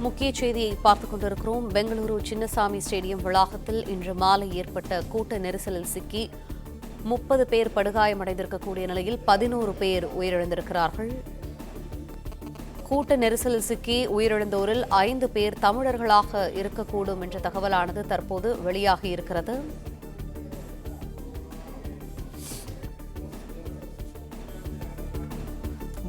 முக்கிய செய்தியை பார்த்துக் கொண்டிருக்கிறோம். பெங்களூரு சின்னசாமி ஸ்டேடியம் வளாகத்தில் இன்று மாலை ஏற்பட்ட கூட்ட நெரிசலில் சிக்கி 30 பேர் படுகாயமடைந்திருக்கக்கூடிய நிலையில் 11 பேர் உயிரிழந்திருக்கிறார்கள். கூட்ட நெரிசலில் சிக்கி உயிரிழந்தோரில் 5 பேர் தமிழர்களாக இருக்கக்கூடும் என்ற தகவலானது தற்போது வெளியாகியிருக்கிறது.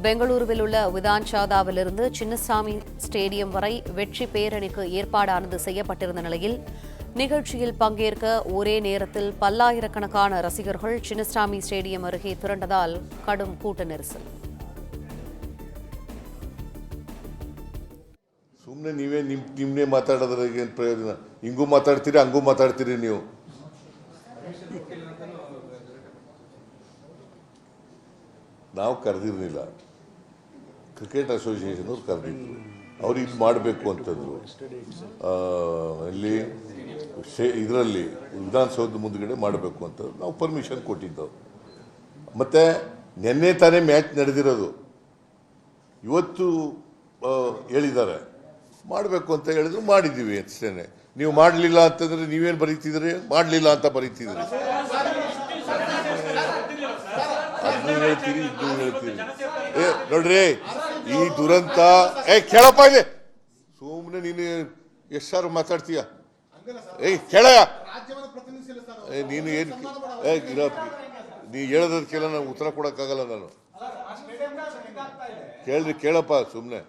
பெங்களூருவில் உள்ள விதான்சாதாவிலிருந்து சின்னசாமி ஸ்டேடியம் வரை வெற்றி பேரணிக்கு ஏற்பாடானது செய்யப்பட்டிருந்த நிலையில் நிகழ்ச்சியில் பங்கேற்க ஒரே நேரத்தில் பல்லாயிரக்கணக்கான ரசிகர்கள் சின்னசாமி ஸ்டேடியம் அருகே திரண்டதால் கடும் கூட்ட நெரிசல். ಸುಮ್ಮನೆ ನೀವೇ ನಿಮ್ಮನ್ನೇ ಮಾತಾಡೋದ್ರಾಗ ಏನು ಪ್ರಯೋಜನ? ಹಿಂಗೂ ಮಾತಾಡ್ತೀರಿ, ಹಂಗೂ ಮಾತಾಡ್ತೀರಿ ನೀವು. ನಾವು ಕರೆದಿರಲಿಲ್ಲ, ಕ್ರಿಕೆಟ್ ಅಸೋಸಿಯೇಷನ್ ಅವ್ರು ಕರೆದಿದ್ರು. ಅವ್ರು ಇದು ಮಾಡಬೇಕು ಅಂತಂದ್ರು. ಇಲ್ಲಿ ಇದರಲ್ಲಿ ವಿಧಾನಸೌಧದ ಮುಂದ್ಗಡೆ ಮಾಡಬೇಕು ಅಂತ ನಾವು ಪರ್ಮಿಷನ್ ಕೊಟ್ಟಿದ್ದೆವು. ಮತ್ತು ನಿನ್ನೆ ತಾನೇ ಮ್ಯಾಚ್ ನಡೆದಿರೋದು, ಇವತ್ತು ಹೇಳಿದ್ದಾರೆ ಮಾಡಬೇಕು ಅಂತ ಹೇಳಿದ್ರು, ಮಾಡಿದ್ದೀವಿ ಅಷ್ಟೇ. ನೀವು ಮಾಡಲಿಲ್ಲ ಅಂತಂದರೆ ನೀವೇನು ಬರೀತಿದ್ರಿ? ಮಾಡಲಿಲ್ಲ ಅಂತ ಬರೀತಿದ್ರಿ. ಅದನ್ನು ಹೇಳ್ತೀರಿ, ಇದನ್ನು ಹೇಳ್ತೀರಿ. ನೋಡ್ರಿ, ಈ ದುರಂತ ಕೇಳಪ್ಪ ಇದೆ. ಸುಮ್ಮನೆ ನೀನು ಎಷ್ಟು ಮಾತಾಡ್ತೀಯ? ಕೇಳಯ್ಯ, ನೀನು ಏನು ನೀ ಹೇಳೋದಕ್ಕೆಲ್ಲ ನಾನು ಉತ್ತರ ಕೊಡೋಕ್ಕಾಗಲ್ಲ. ನಾನು ಕೇಳಪ್ಪ ಸುಮ್ಮನೆ.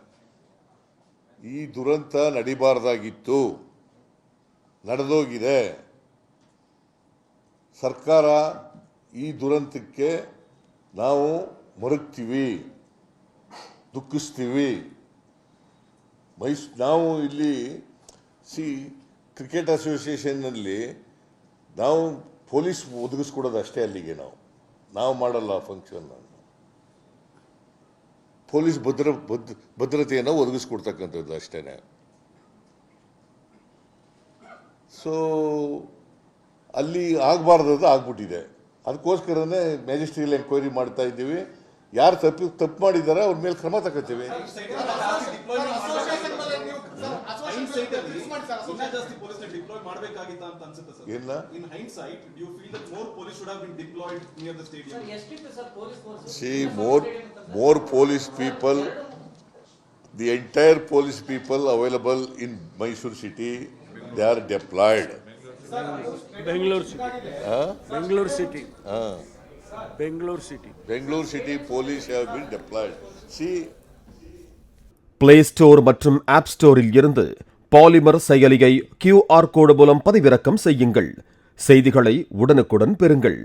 ಈ ದುರಂತ ನಡಿಬಾರ್ದಾಗಿತ್ತು, ನಡೆದೋಗಿದೆ. ಸರ್ಕಾರ ಈ ದುರಂತಕ್ಕೆ ನಾವು ಮರುಗ್ತೀವಿ, ದುಃಖಿಸ್ತೀವಿ. ನಾವು ಇಲ್ಲಿ ಕ್ರಿಕೆಟ್ ಅಸೋಸಿಯೇಷನ್ನಲ್ಲಿ ನಾವು ಪೊಲೀಸ್ ಒದಗಿಸ್ಕೊಡೋದು ಅಷ್ಟೇ. ಅಲ್ಲಿಗೆ ನಾವು ಮಾಡಲ್ಲ ಫಂಕ್ಷನ್. ಪೊಲೀಸ್ ಭದ್ರತೆಯನ್ನು ಒದಗಿಸ್ಕೊಡ್ತಕ್ಕಂಥದ್ದು ಅಷ್ಟೇ. ಸೊ ಅಲ್ಲಿ ಆಗಬಾರ್ದದು ಆಗ್ಬಿಟ್ಟಿದೆ. ಅದಕ್ಕೋಸ್ಕರನೇ ಮ್ಯಾಜಿಸ್ಟ್ರಿಯಲ್ ಎಂಕ್ವೈರಿ ಮಾಡ್ತಾ ಇದ್ದೀವಿ. ಯಾರು ತಪ್ಪು ಮಾಡಿದ್ದಾರೆ ಅವ್ರ ಮೇಲೆ ಕ್ರಮ ತಗೋತೀವಿ. more police people, the entire police people available in Mysore city, they are deployed. Bangalore city police have been deployed. See, Play Store மற்றும் App Storeல் இருந்து பாலிமர் செயலியை QR கோடு மூலம் பதிவிறக்கம் செய்யுங்கள். செய்திகளை உடனுக்குடன் பெறுங்கள்.